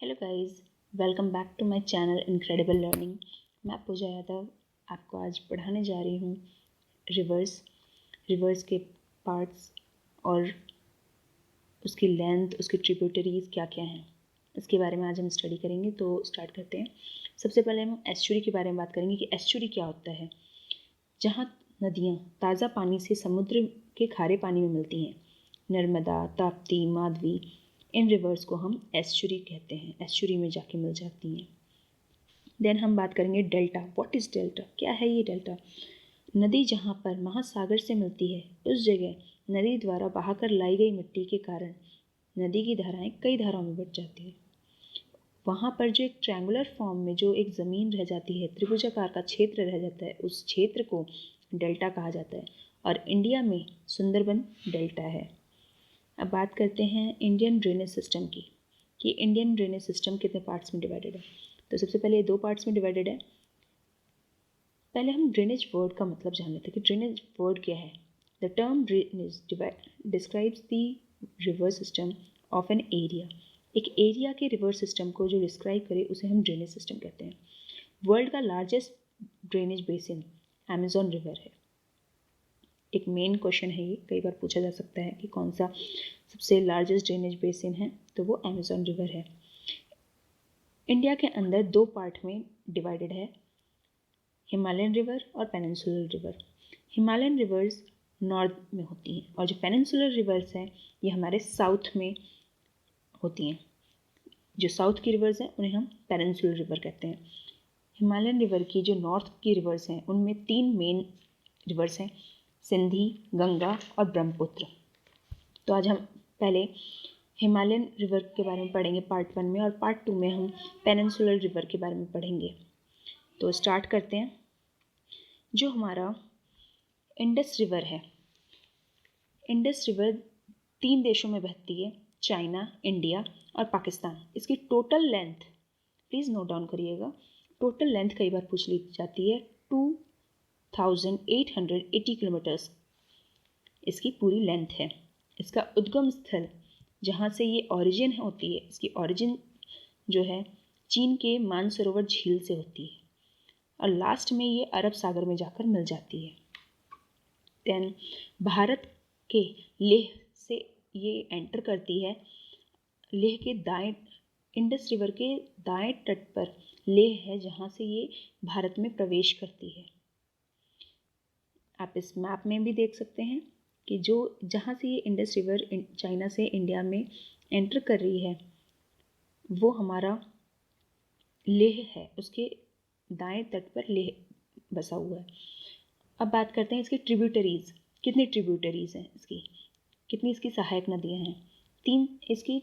Hello guys, welcome back to my channel incredible learning. मैं पूजा यादव आपको आज पढ़ाने जा रही हूँ रिवर्स के पार्ट्स और उसकी लेंथ, उसकी ट्रिब्यूटरीज क्या क्या हैं, इसके बारे में आज हम स्टडी करेंगे। तो स्टार्ट करते हैं। सबसे पहले हम एस्चुरी के बारे में बात करेंगे कि एस्चुरी क्या होता है। जहाँ नदियाँ ताज़ा पानी से समुद्र के खारे पानी में मिलती हैं, नर्मदा, ताप्ती, माधवी, इन रिवर्स को हम एस्चुरी कहते हैं, एस्चुरी में जाके मिल जाती हैं। देन हम बात करेंगे डेल्टा। What is delta? क्या है ये डेल्टा? नदी जहाँ पर महासागर से मिलती है उस जगह नदी द्वारा बहाकर लाई गई मिट्टी के कारण नदी की धाराएं कई धाराओं में बढ़ जाती है। वहाँ पर जो एक ट्रायंगुलर फॉर्म में जो एक ज़मीन रह जाती है, त्रिभुजाकार का क्षेत्र रह जाता है, उस क्षेत्र को डेल्टा कहा जाता है। और इंडिया में सुंदरबन डेल्टा है। अब बात करते हैं इंडियन ड्रेनेज सिस्टम की, कि इंडियन ड्रेनेज सिस्टम कितने पार्ट्स में डिवाइडेड है। तो सबसे पहले ये 2 पार्ट्स में डिवाइडेड है। पहले हम ड्रेनेज वर्ड का मतलब जान लेते हैं कि ड्रेनेज वर्ड क्या है। The term drainage describes the river system of an area. एक एरिया के रिवर सिस्टम को जो डिस्क्राइब करे उसे हम ड्रेनेज सिस्टम कहते हैं। वर्ल्ड का largest drainage basin Amazon river है। एक मेन क्वेश्चन है, ये कई बार पूछा जा सकता है कि कौन सा सबसे लार्जेस्ट ड्रेनेज बेसिन है, तो वो अमेजॉन रिवर है। इंडिया के अंदर 2 पार्ट में डिवाइडेड है, हिमालयन रिवर और peninsular river. Himalayan reverse north में होती हैं और जो पेनिनसुलर रिवर्स हैं ये हमारे साउथ में होती हैं। जो साउथ की रिवर्स हैं उन्हें हम पेनिनसुलर रिवर कहते हैं। हिमालयन रिवर की जो नॉर्थ की रिवर्स हैं उनमें 3 मेन रिवर्स हैं, सिंधी, गंगा और ब्रह्मपुत्र। तो आज हम पहले हिमालयन रिवर के बारे में पढ़ेंगे पार्ट 1 में, और पार्ट 2 में हम पेनिनसुलर रिवर के बारे में पढ़ेंगे। तो स्टार्ट करते हैं। जो हमारा इंडस रिवर है, इंडस रिवर 3 देशों में बहती है, चाइना, इंडिया और पाकिस्तान। इसकी total length, please note down करिएगा, टोटल लेंथ कई बार पूछ ली जाती है 2880 किलोमीटर्स इसकी पूरी लेंथ है। इसका उद्गम स्थल जहाँ से ये ओरिजिन होती है, इसकी ओरिजिन जो है चीन के मानसरोवर झील से होती है और लास्ट में ये अरब सागर में जाकर मिल जाती है। देन भारत के लेह से ये एंटर करती है। लेह के दाएं, इंडस रिवर के दाएं तट पर लेह है जहाँ से ये भारत में प्रवेश करती है। आप इस मैप में भी देख सकते हैं कि जो जहाँ से ये इंडस रिवर चाइना से इंडिया में एंटर कर रही है वो हमारा लेह है, उसके दाएं तट पर लेह बसा हुआ है। अब बात करते हैं इसकी ट्रिब्यूटरीज। कितनी ट्रिब्यूटरीज हैं इसकी, कितनी इसकी सहायक नदियाँ हैं? 3 इसकी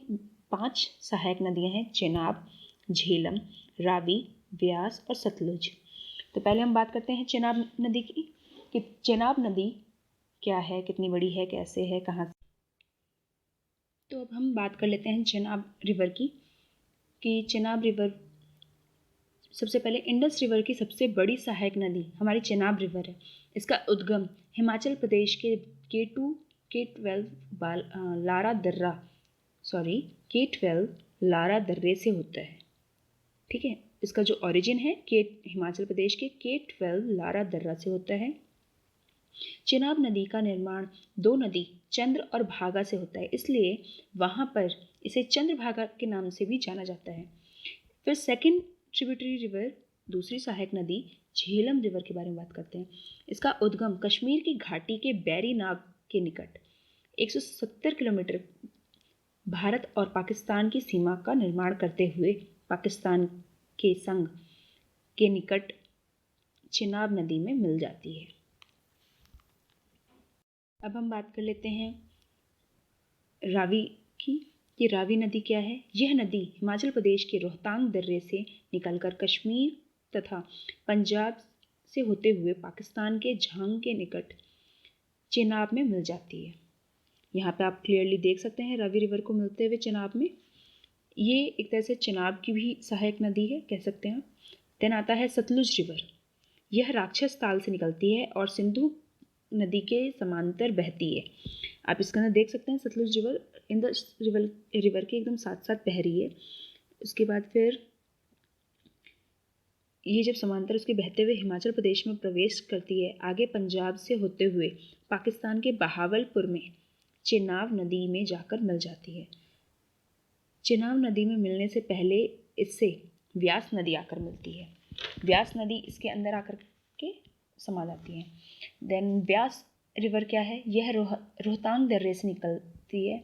5 सहायक नदियाँ हैं, चेनाब, झेलम, रावी, व्यास और सतलुज। तो पहले हम बात करते हैं चेनाब नदी की, कि चेनाब नदी क्या है, कितनी बड़ी है, कैसे है, कहाँ से। तो अब हम बात कर लेते हैं चेनाब रिवर की, कि चेनाब रिवर सबसे पहले इंडस रिवर की सबसे बड़ी सहायक नदी हमारी चेनाब रिवर है। इसका उद्गम हिमाचल प्रदेश के K12 लारा दर्रे से होता है। ठीक है, इसका जो ओरिजिन है हिमाचल प्रदेश के K12 लारा दर्रा से होता है। चेनाब नदी का निर्माण 2 नदी चंद्र और भागा से होता है, इसलिए वहाँ पर इसे चंद्रभागा के नाम से भी जाना जाता है। फिर सेकंड ट्रिब्यूटरी रिवर, दूसरी सहायक नदी झेलम रिवर के बारे में बात करते हैं। इसका उद्गम कश्मीर की घाटी के बैरी नाग के निकट 170 किलोमीटर भारत और पाकिस्तान की सीमा का निर्माण करते हुए पाकिस्तान के संग के निकट चेनाब नदी में मिल जाती है। अब हम बात कर लेते हैं रावी की, कि रावी नदी क्या है। यह नदी हिमाचल प्रदेश के रोहतांग दर्रे से निकलकर कश्मीर तथा पंजाब से होते हुए पाकिस्तान के झांग के निकट चेनाब में मिल जाती है। यहाँ पे आप क्लियरली देख सकते हैं रावी रिवर को मिलते हुए चेनाब में। ये एक तरह से चेनाब की भी सहायक नदी है, कह सकते हैं। देन आता है सतलुज रिवर। यह राक्षस ताल से निकलती है और सिंधु नदी के समांतर बहती है। आप इसके अंदर देख सकते हैं सतलुज रिवर इंडस रिवर के एकदम साथ साथ बह रही है। उसके बाद फिर ये जब समांतर उसके बहते हुए हिमाचल प्रदेश में प्रवेश करती है, आगे पंजाब से होते हुए पाकिस्तान के बहावलपुर में चेनाब नदी में जाकर मिल जाती है। चेनाब नदी में मिलने से पहले इससे व्यास नदी आकर मिलती है। व्यास नदी इसके अंदर आकर के समा जाती है। देन व्यास रिवर क्या है? यह रोहतांग दर्रे से निकलती है।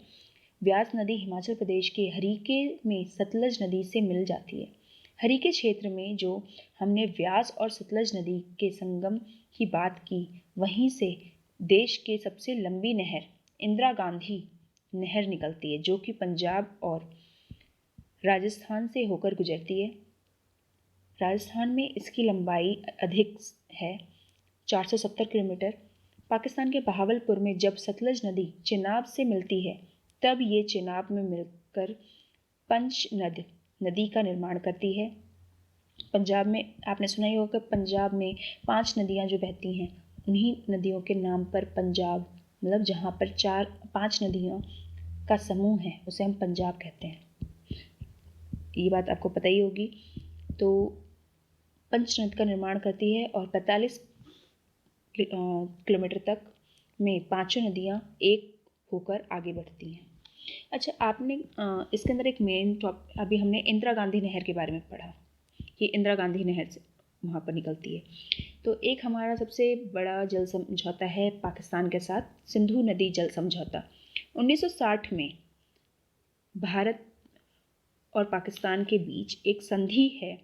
व्यास नदी हिमाचल प्रदेश के हरीके में सतलज नदी से मिल जाती है। हरीके क्षेत्र में जो हमने व्यास और सतलज नदी के संगम की बात की, वहीं से देश के सबसे लंबी नहर इंदिरा गांधी नहर निकलती है, जो कि पंजाब और राजस्थान से होकर गुजरती है। राजस्थान में इसकी लंबाई अधिक है, 470 किलोमीटर। पाकिस्तान के बहावलपुर में जब सतलज नदी चेनाब से मिलती है, तब ये चेनाब में मिलकर पंचनद नदी का निर्माण करती है। पंजाब में आपने सुना ही होगा, पंजाब में 5 नदियाँ जो बहती हैं, उन्हीं नदियों के नाम पर पंजाब, मतलब जहाँ पर 5 नदियों का समूह है, उसे हम पंजाब कहते हैं। ये बात आपको पता ही होगी। तो पंचनद का निर्माण करती है और 45 किलोमीटर तक में पांचों नदियाँ एक होकर आगे बढ़ती हैं। अच्छा, आपने इसके अंदर एक मेन टॉपिक, अभी हमने इंदिरा गांधी नहर के बारे में पढ़ा कि इंदिरा गांधी नहर से वहाँ पर निकलती है। तो एक हमारा सबसे बड़ा जल समझौता है पाकिस्तान के साथ, सिंधु नदी जल समझौता। 1960 में भारत और पाकिस्तान के बीच एक संधि है।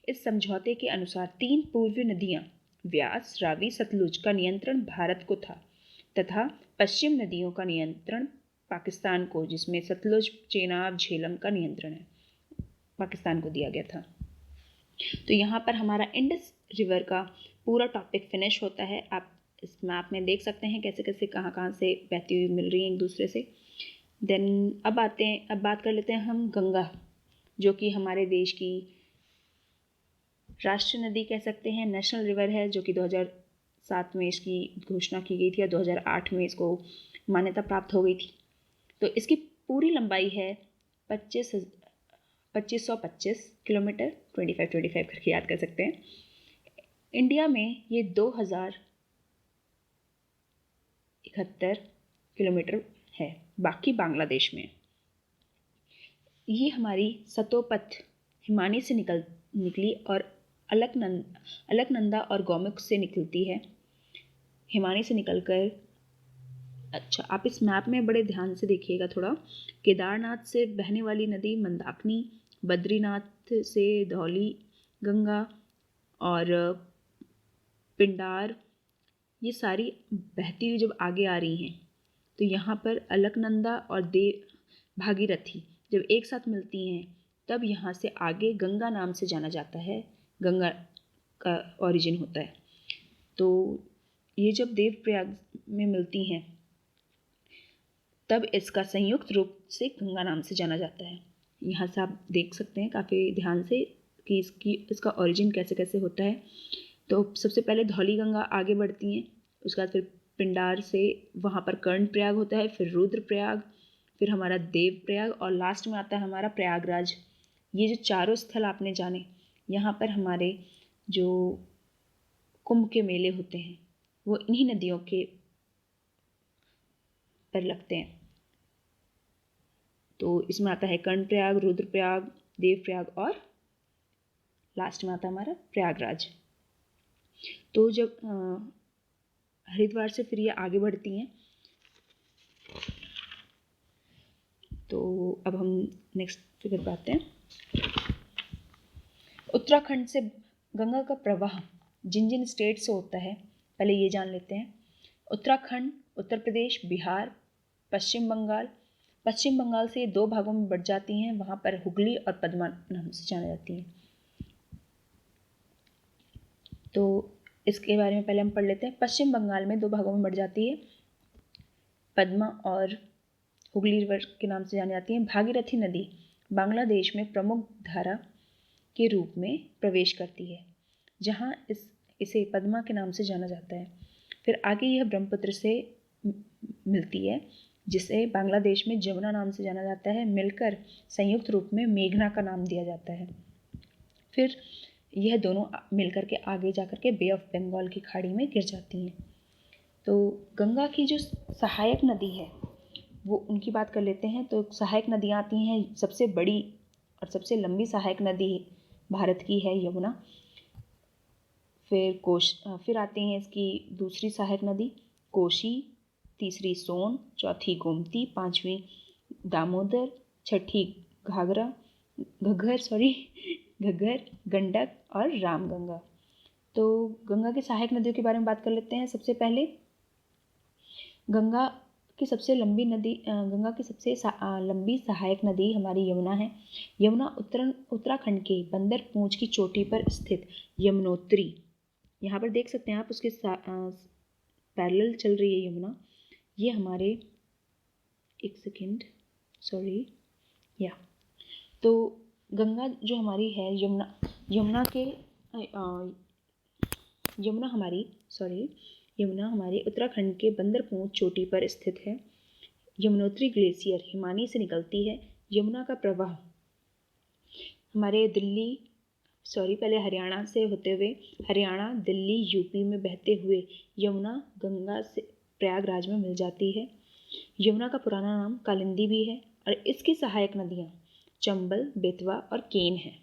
इस समझौते के अनुसार 3 पूर्वी नदियाँ व्यास, रावी, सतलुज का नियंत्रण भारत को था तथा पश्चिम नदियों का नियंत्रण पाकिस्तान को, जिसमें सतलुज, चेनाब, झेलम का नियंत्रण है, पाकिस्तान को दिया गया था। तो यहाँ पर हमारा इंडस रिवर का पूरा टॉपिक फिनिश होता है। आप इस मैप में देख सकते हैं कैसे कैसे कहाँ कहाँ से बहती हुई मिल रही हैं एक दूसरे से। देन अब बात कर लेते हैं हम गंगा, जो कि हमारे देश की राष्ट्रीय नदी कह सकते हैं, नेशनल रिवर है, जो कि 2007 में इसकी घोषणा की गई थी और 2008 में इसको मान्यता प्राप्त हो गई थी। तो इसकी पूरी लंबाई है 2525 किलोमीटर, 25 करके याद कर सकते हैं। इंडिया में ये 2071 किलोमीटर है, बाकी बांग्लादेश में। ये हमारी सतोपथ हिमानी से निकली और अलकनंदा और गौमुख से निकलती है। हिमानी से निकलकर, अच्छा आप इस मैप में बड़े ध्यान से देखिएगा थोड़ा, केदारनाथ से बहने वाली नदी मंदाकिनी, बद्रीनाथ से धौली गंगा और पिंडार, ये सारी बहती हुई जब आगे आ रही हैं, तो यहाँ पर अलकनंदा और भागीरथी जब एक साथ मिलती हैं, तब यहाँ से आगे गंगा नाम से जाना जाता है, गंगा का ओरिजिन होता है। तो ये जब देवप्रयाग में मिलती हैं, तब इसका संयुक्त रूप से गंगा नाम से जाना जाता है। यहाँ से आप देख सकते हैं काफ़ी ध्यान से कि इसका ओरिजिन कैसे कैसे होता है। तो सबसे पहले धौली गंगा आगे बढ़ती हैं, उसके बाद फिर पिंडार से वहाँ पर कर्णप्रयाग होता है, फिर रुद्रप्रयाग, फिर हमारा देवप्रयाग और लास्ट में आता है हमारा प्रयागराज। ये जो चारों स्थल आपने जाने, यहाँ पर हमारे जो कुंभ के मेले होते हैं वो इन्हीं नदियों के पर लगते हैं। तो इसमें आता है कर्णप्रयाग, रुद्रप्रयाग, देवप्रयाग और लास्ट में आता है हमारा प्रयागराज। तो जब हरिद्वार से फिर ये आगे बढ़ती हैं, तो अब हम नेक्स्ट फिगर पे आते हैं। उत्तराखंड से गंगा का प्रवाह जिन जिन स्टेट से होता है, पहले ये जान लेते हैं। उत्तराखंड, उत्तर प्रदेश, बिहार, पश्चिम बंगाल से 2 भागों में बढ़ जाती हैं, वहाँ पर हुगली और पद्मा नाम से जानी जाती हैं। तो इसके बारे में पहले हम पढ़ लेते हैं। पश्चिम बंगाल में 2 भागों में बढ़ जाती है, पद्मा और हुगली रिवर के नाम से जानी जाती है। भागीरथी नदी बांग्लादेश में प्रमुख धारा के रूप में प्रवेश करती है, जहाँ इसे पद्मा के नाम से जाना जाता है। फिर आगे यह ब्रह्मपुत्र से मिलती है, जिसे बांग्लादेश में जमुना नाम से जाना जाता है, मिलकर संयुक्त रूप में मेघना का नाम दिया जाता है। फिर यह दोनों मिलकर के आगे जाकर के बे ऑफ बंगाल की खाड़ी में गिर जाती हैं। तो गंगा की जो सहायक नदी है वो उनकी बात कर लेते हैं। तो सहायक नदियाँ आती हैं, सबसे बड़ी और सबसे लंबी सहायक नदी भारत की है यमुना। फिर आती हैं इसकी दूसरी सहायक नदी कोशी, तीसरी सोन, चौथी गोमती, पांचवी दामोदर, छठी घग्गर, गंडक और रामगंगा। तो गंगा की सहायक नदियों के बारे में बात कर लेते हैं। सबसे पहले गंगा की सबसे लंबी सहायक नदी हमारी यमुना है। यमुना उत्तराखंड के बंदर पूंछ की चोटी पर स्थित यमुनोत्री, यहाँ पर देख सकते हैं आप, उसके पैरेलल चल रही है यमुना। ये हमारे तो गंगा जो हमारी है यमुना हमारे उत्तराखंड के बंदरपूंछ चोटी पर स्थित है। यमुनोत्री ग्लेशियर हिमानी से निकलती है। यमुना का प्रवाह हमारे पहले हरियाणा से होते हुए हरियाणा, दिल्ली, यूपी में बहते हुए यमुना गंगा से प्रयागराज में मिल जाती है। यमुना का पुराना नाम कालिंदी भी है और इसकी सहायक नदियाँ चंबल, बेतवा और केन है।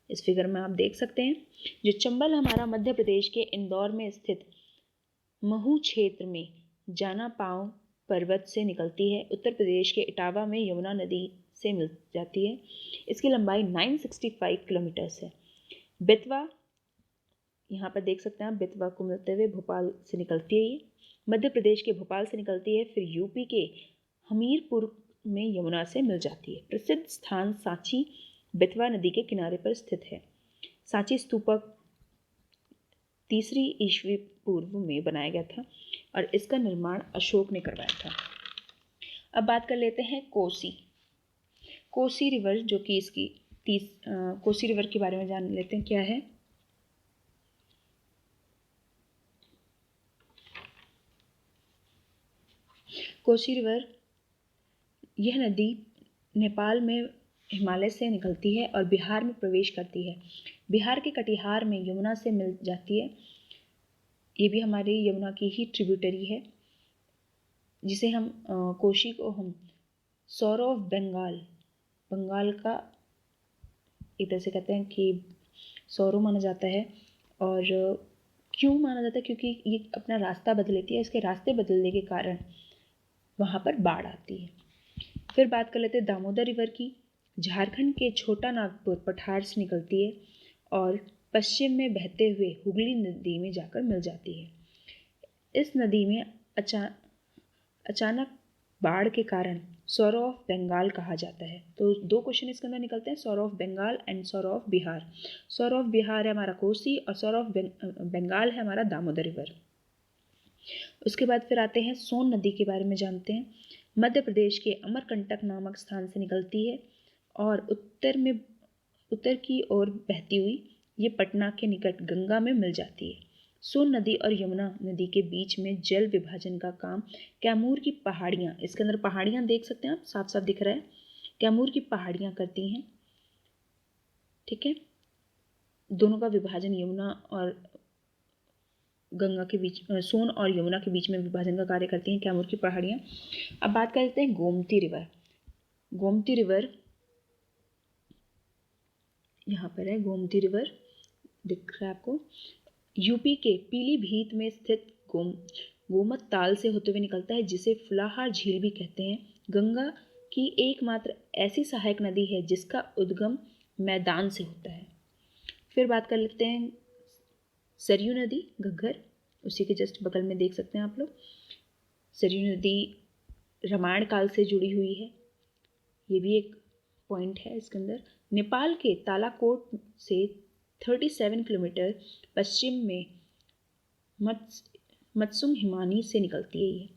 इस फिगर में आप देख सकते हैं, जो चंबल हमारा मध्य प्रदेश के इंदौर में स्थित महू क्षेत्र में जाना पांव पर्वत से निकलती है। उत्तर प्रदेश के इटावा में यमुना नदी से मिल जाती है। इसकी लंबाई 965 किलोमीटर्स है। बेतवा, यहाँ पर देख सकते हैं आप, बेतवा को मिलते हुए भोपाल से निकलती है। ये मध्य प्रदेश के भोपाल से निकलती है, फिर यूपी के हमीरपुर में यमुना से मिल जाती है। प्रसिद्ध स्थान सांची बेतवा नदी के किनारे पर स्थित है। सांची स्तूपक 3वीं ईस्वी पूर्व में बनाया गया था और इसका निर्माण अशोक ने करवाया था। अब बात कर लेते हैं कोसी रिवर, जो कि इसकी कोसी रिवर के बारे में जान लेते हैं क्या है। कोसी रिवर, यह नदी नेपाल में हिमालय से निकलती है और बिहार में प्रवेश करती है। बिहार के कटिहार में यमुना से मिल जाती है। ये भी हमारी यमुना की ही ट्रिब्यूटरी है, जिसे हम कोसी को हम सौर ऑफ बंगाल का एक तरह से कहते हैं कि सौरो माना जाता है। और क्यों माना जाता है? क्योंकि ये अपना रास्ता बदल लेती है। इसके रास्ते बदलने के कारण वहाँ पर बाढ़ आती है। फिर बात कर लेते हैं दामोदर रिवर की। झारखंड के छोटा नागपुर पठार से निकलती है और पश्चिम में बहते हुए हुगली नदी में जाकर मिल जाती है। इस नदी में अचानक बाढ़ के कारण सौर ऑफ बंगाल कहा जाता है। तो 2 क्वेश्चन इसके अंदर निकलते हैं, सौर ऑफ बंगाल एंड सौर ऑफ बिहार। सौर ऑफ बिहार है हमारा कोसी और सौर ऑफ बंगाल है हमारा दामोदर रिवर। उसके बाद फिर आते हैं सोन नदी के बारे में जानते हैं। मध्य प्रदेश के अमरकंटक नामक स्थान से निकलती है और उत्तर की ओर बहती हुई ये पटना के निकट गंगा में मिल जाती है। सोन नदी और यमुना नदी के बीच में जल विभाजन का काम कैमूर की पहाड़ियाँ, इसके अंदर पहाड़ियाँ देख सकते हैं आप, साफ साफ दिख रहा है, कैमूर की पहाड़ियाँ करती हैं। ठीक है, दोनों का विभाजन यमुना और गंगा के बीच, सोन और यमुना के बीच में विभाजन का कार्य करती हैं कैमूर की पहाड़ियाँ। अब बात करते हैं गोमती रिवर। यहाँ पर है गोमती रिवर, दिख रहा है आपको। यूपी के पीलीभीत में स्थित गोमत ताल से होते हुए निकलता है, जिसे फुलाहार झील भी कहते हैं। गंगा की एकमात्र ऐसी सहायक नदी है जिसका उद्गम मैदान से होता है। फिर बात कर लेते हैं सरयू नदी, घग्गर, उसी के जस्ट बगल में देख सकते हैं आप लोग। सरयू नदी रामायण काल से जुड़ी हुई है, ये भी एक पॉइंट है इसके अंदर। नेपाल के तालाकोट से 37 किलोमीटर पश्चिम में मत्सुम हिमानी से निकलती है ये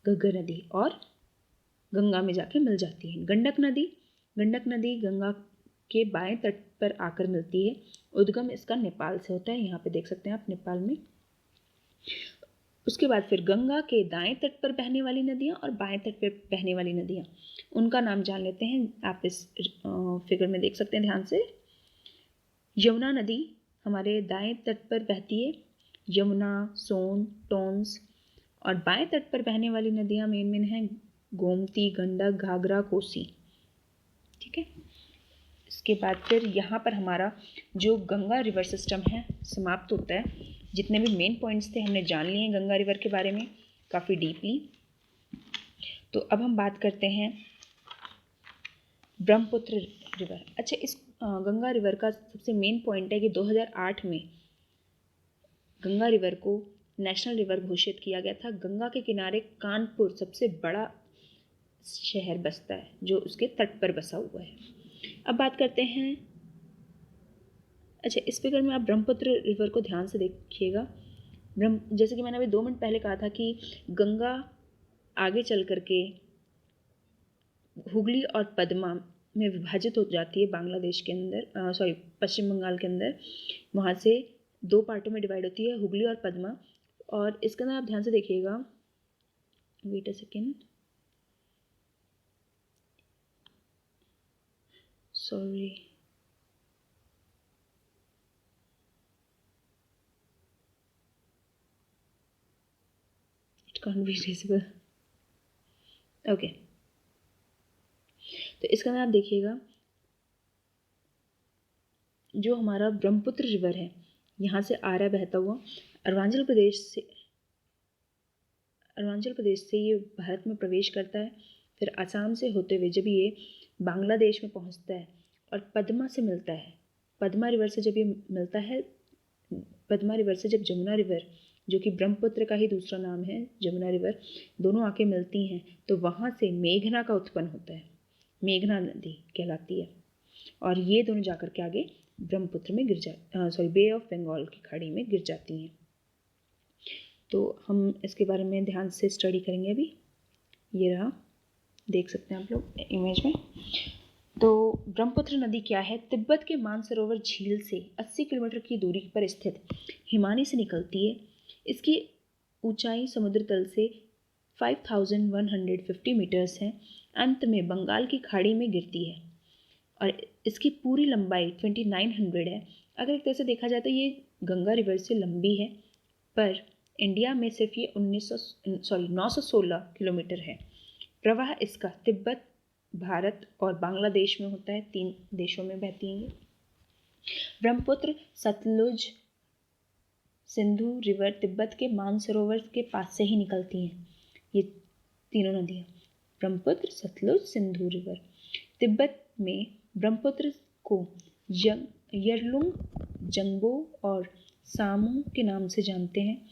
घग्गर नदी और गंगा में जाके मिल जाती है। गंडक नदी गंगा के बाएं तट पर आकर मिलती है। उद्गम इसका नेपाल से होता है, यहाँ पे देख सकते हैं आप नेपाल में। उसके बाद फिर गंगा के दाएं तट पर बहने वाली नदियाँ और बाएं तट पर बहने वाली नदियाँ, उनका नाम जान लेते हैं। आप इस फिगर में देख सकते हैं ध्यान से। यमुना नदी हमारे दाएं तट पर बहती है, यमुना, सोन, टोंस। और बाएं तट पर बहने वाली नदियाँ मेन हैं गोमती, गंडक, घाघरा, कोसी। ठीक है। इसके बाद फिर यहाँ पर हमारा जो गंगा रिवर सिस्टम है समाप्त होता है। जितने भी मेन पॉइंट्स थे हमने जान लिए हैं गंगा रिवर के बारे में काफ़ी डीपली। तो अब हम बात करते हैं ब्रह्मपुत्र रिवर। अच्छा, इस गंगा रिवर का सबसे मेन पॉइंट है कि 2008 में गंगा रिवर को नेशनल रिवर घोषित किया गया था। गंगा के किनारे कानपुर सबसे बड़ा शहर बसता है जो उसके तट पर बसा हुआ है। अब बात करते हैं, अच्छा इस फिगर में आप ब्रह्मपुत्र रिवर को ध्यान से देखिएगा। जैसे कि मैंने अभी 2 मिनट पहले कहा था कि गंगा आगे चल करके हुगली और पद्मा में विभाजित हो जाती है बांग्लादेश के अंदर, पश्चिम बंगाल के अंदर। वहाँ से 2 पार्टों में डिवाइड होती है, हुगली और पद्मा। और इसके अंदर आप ध्यान से देखिएगा, wait a second, sorry, it can't be visible. Okay, तो इसका अंदर आप देखिएगा जो हमारा ब्रह्मपुत्र रिवर है यहाँ से आ रहा है बहता हुआ अरुणाचल प्रदेश से ये भारत में प्रवेश करता है। फिर असम से होते हुए जब ये बांग्लादेश में पहुँचता है और पद्मा से मिलता है, पद्मा रिवर से जब ये मिलता है, पद्मा रिवर से जब जमुना रिवर, जो कि ब्रह्मपुत्र का ही दूसरा नाम है जमुना रिवर, दोनों आके मिलती हैं तो वहाँ से मेघना का उत्पन्न होता है, मेघना नदी कहलाती है। और ये दोनों जाकर के आगे ब्रह्मपुत्र में बे ऑफ बंगाल की खाड़ी में गिर जाती हैं। तो हम इसके बारे में ध्यान से स्टडी करेंगे अभी। ये रहा, देख सकते हैं आप लोग इमेज में। तो ब्रह्मपुत्र नदी क्या है? तिब्बत के मानसरोवर झील से 80 किलोमीटर की दूरी पर स्थित हिमानी से निकलती है। इसकी ऊंचाई समुद्र तल से 5150 मीटर्स है। अंत में बंगाल की खाड़ी में गिरती है और इसकी पूरी लंबाई 2900 है। अगर एक तरह से देखा जाए तो ये गंगा रिवर से लंबी है, पर इंडिया में सिर्फ ये 916 किलोमीटर है। प्रवाह इसका तिब्बत, भारत और बांग्लादेश में होता है, 3 देशों में बहती हैं। ब्रह्मपुत्र, सतलुज, सिंधु रिवर तिब्बत के मानसरोवर के पास से ही निकलती हैं। ये तीनों नदियाँ, ब्रह्मपुत्र, सतलुज, सिंधु रिवर। तिब्बत में ब्रह्मपुत्र को यरलुंग, जंगबो और सामू के नाम से जानते हैं।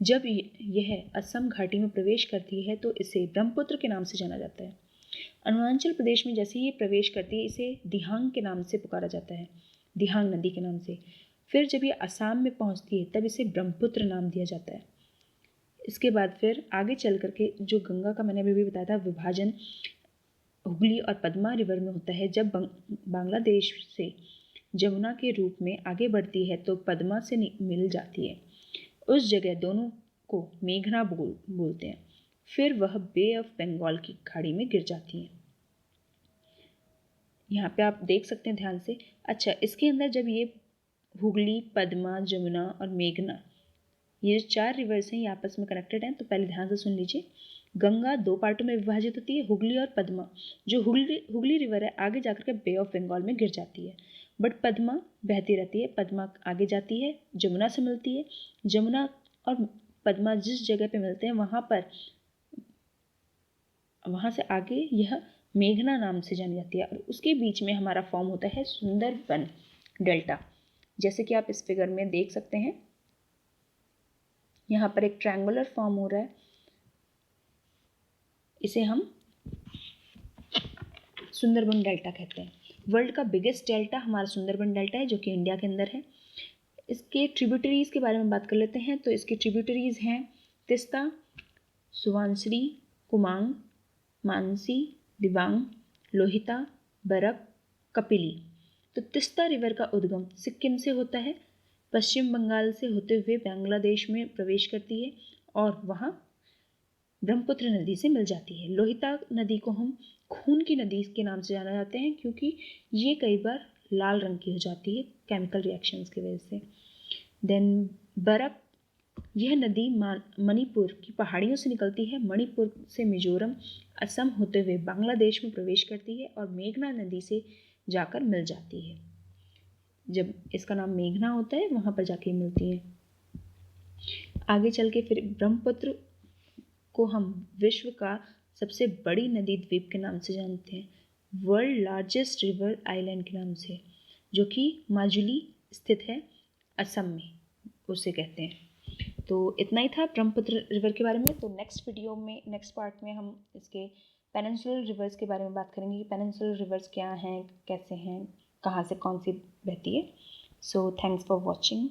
जब यह असम घाटी में प्रवेश करती है तो इसे ब्रह्मपुत्र के नाम से जाना जाता है। अरुणाचल प्रदेश में जैसे ही ये प्रवेश करती है इसे दिहांग के नाम से पुकारा जाता है, दिहांग नदी के नाम से। फिर जब ये असम में पहुंचती है तब इसे ब्रह्मपुत्र नाम दिया जाता है। इसके बाद फिर आगे चल करके जो गंगा का मैंने अभी बताया था विभाजन हुगली और पद्मा रिवर में होता है। जब बांग्लादेश से जमुना के रूप में आगे बढ़ती है तो पद्मा से मिल जाती है। उस जगह दोनों को मेघना बोलते हैं। फिर वह बे ऑफ बंगाल की खाड़ी में गिर जाती हैं। यहाँ पे आप देख सकते हैं ध्यान से। अच्छा, इसके अंदर जब ये हुगली, पद्मा, जमुना और मेघना, ये जो 4 रिवर्स हैं ये आपस में कनेक्टेड हैं। तो पहले ध्यान से सुन लीजिए। गंगा 2 पार्टों में विभाजित होती है, हुगली और पद्मा। जो हुगली रिवर है आगे जाकर के बे ऑफ बंगाल में गिर जाती है, बट पद्मा बहती रहती है। पद्मा आगे जाती है, जमुना से मिलती है। जमुना और पद्मा जिस जगह पे मिलते हैं वहाँ से आगे यह मेघना नाम से जानी जाती है। और उसके बीच में हमारा फॉर्म होता है सुंदरबन डेल्टा, जैसे कि आप इस फिगर में देख सकते हैं। यहाँ पर एक ट्रायंगुलर फॉर्म हो रहा है, इसे हम सुंदरबन डेल्टा कहते हैं। वर्ल्ड का बिगेस्ट डेल्टा हमारा सुंदरबन डेल्टा है जो कि इंडिया के अंदर है। इसके ट्रिब्यूटरीज के बारे में बात कर लेते हैं। तो इसकी ट्रिब्यूटरीज हैं तिस्ता, सुवानश्री, कुमांग, मानसी, दिबांग, लोहिता, बरक, कपिली। तो तिस्ता रिवर का उद्गम सिक्किम से होता है, पश्चिम बंगाल से होते हुए बांग्लादेश में प्रवेश करती है और वहाँ ब्रह्मपुत्र नदी से मिल जाती है। लोहिता नदी को हम खून की नदी के नाम से जाना जाते हैं क्योंकि ये कई बार लाल रंग की हो जाती है केमिकल रिएक्शंस की वजह से। देन बरक, यह नदी मणिपुर की पहाड़ियों से निकलती है। मणिपुर से मिजोरम, असम होते हुए बांग्लादेश में प्रवेश करती है और मेघना नदी से जाकर मिल जाती है। जब इसका नाम मेघना होता है वहाँ पर जाके मिलती है। आगे चल के फिर ब्रह्मपुत्र को हम विश्व का सबसे बड़ी नदी द्वीप के नाम से जानते हैं, वर्ल्ड लार्जेस्ट रिवर आइलैंड के नाम से, जो कि माजुली स्थित है असम में, उसे कहते हैं। तो इतना ही था ब्रह्मपुत्र रिवर के बारे में। तो नेक्स्ट वीडियो में, नेक्स्ट पार्ट में हम इसके पेनिनसुलर रिवर्स के बारे में बात करेंगे कि पेनिनसुलर रिवर्स क्या हैं, कैसे हैं, कहाँ से कौन सी बहती है। So thanks for watching.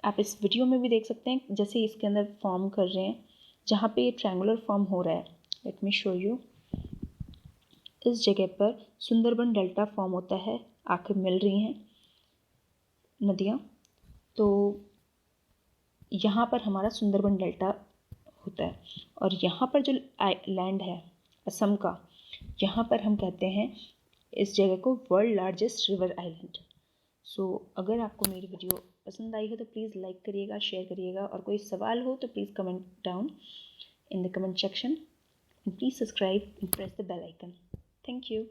आप इस वीडियो में भी देख सकते हैं जैसे इसके अंदर फॉर्म कर रहे हैं, जहाँ पे ये ट्रायंगुलर फॉर्म हो रहा है। Let me show you. इस जगह पर सुंदरबन डेल्टा फॉर्म होता है, आकर मिल रही हैं नदियाँ। तो यहाँ पर हमारा सुंदरबन डेल्टा होता है और यहाँ पर जो लैंड है असम का, यहाँ पर हम कहते हैं इस जगह को वर्ल्ड लार्जेस्ट रिवर आइलैंड। सो अगर आपको मेरी वीडियो पसंद आई हो तो प्लीज़ लाइक करिएगा, शेयर करिएगा, और कोई सवाल हो तो please comment down in the comment section, and please subscribe and press the bell icon. Thank you.